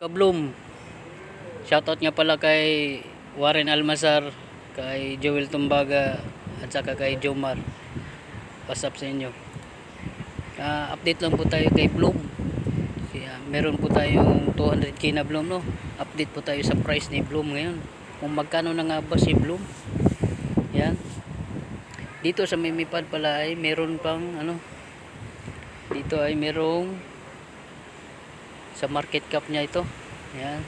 Kabloom, shoutout nga pala kay Warren Almazar, kay Joel Tumbaga, at saka kay Jomar. What's up sa inyo? Update lang po tayo kay Bloom. Meron po tayong 200k na Bloom, no? Update po tayo sa price ni Bloom ngayon. Kung magkano na nga ba si Bloom. Yan. Dito sa Mimipad pala ay meron pang dito ay merong sa market cap niya ito. Yan.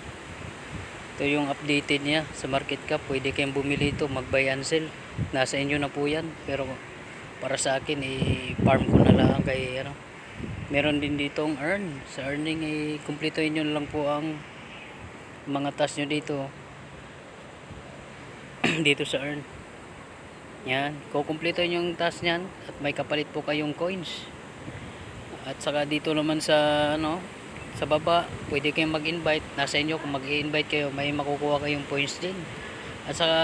Ito yung updated niya sa market cap. Pwede kayong bumili ito, mag buy and sell. Nasa inyo na po yan. Pero para sa akin, i-farm ko na lang kay meron din ditong earn. Sa earning, kumpletuhin nyo lang po ang mga task nyo dito. Dito sa earn. Yan. Kukumpletuhin yung task nyan at may kapalit po kayong coins. At saka dito naman sa sa baba, pwede kayong mag-invite. Nasa inyo kung mag-i-invite kayo, may makukuha kayong points din. At saka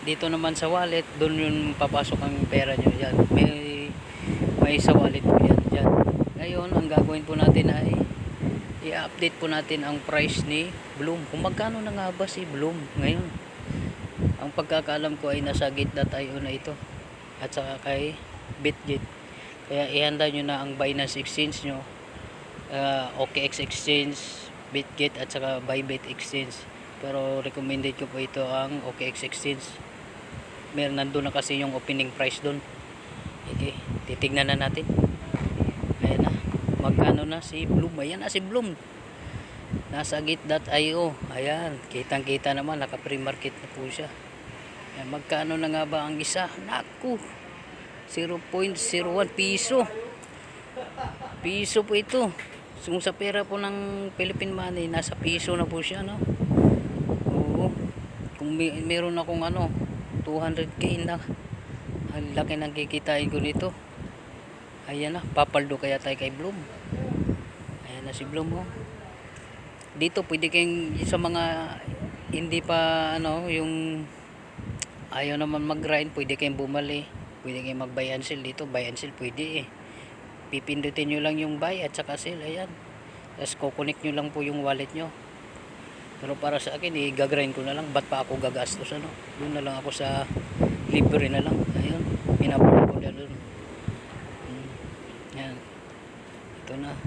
dito naman sa wallet, doon yung papasok ang pera nyo. Yan. May sa wallet po yan. Yan. Ngayon, ang gagawin po natin ay i-update po natin ang price ni Bloom. Kung magkano na nga ba si Bloom ngayon. Ang pagkakaalam ko ay nasa Gate.io na ito. At saka kay Bitget. Kaya ihanda nyo na ang Binance Exchange nyo. OKX Exchange, Bitget at saka Bybit Exchange. Pero recommended ko po ito ang OKX Exchange. Meron nandun na kasi yung opening price doon. Okay, titignan na natin. Ayan na. Magkano na si Bloom? Ayan na si Bloom. Nasa Gate.io. Ayan, kitang kita naman, naka pre-market na po siya. Ayan, magkano na nga ba ang isa? Naku, 0.01 piso. Piso po ito. Kung sa pera po ng Philippine money, nasa piso na po siya, no? Oo. Kung meron akong 200k na, ang laki ng kikitain ko nito. Ayan na, papaldo kaya tayo kay Bloom. Ayan na si Bloom, oh. Dito pwede kayong sa mga hindi pa yung ayaw naman mag-grind, pwede kayong bumali. Pwede kayong mag buy and sell dito. Buy and sell pwede pipindutin nyo lang yung buy at saka sell. Ayan. Tapos kukonek nyo lang po yung wallet nyo. Pero para sa akin, gagrind ko na lang. Ba't pa ako gagastos? Doon na lang ako sa libre na lang. Ayan. Pinapalo ko na doon. Ayan. Ito na.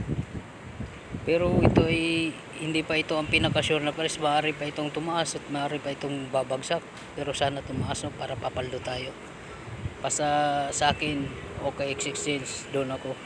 Pero ito ay hindi pa ito ang pinaka-sure na price. Maaari pa itong tumaas at maaari pa itong babagsak. Pero sana tumaas, no, para papaldo tayo. Sa akin, OKX Exchange, doon ako.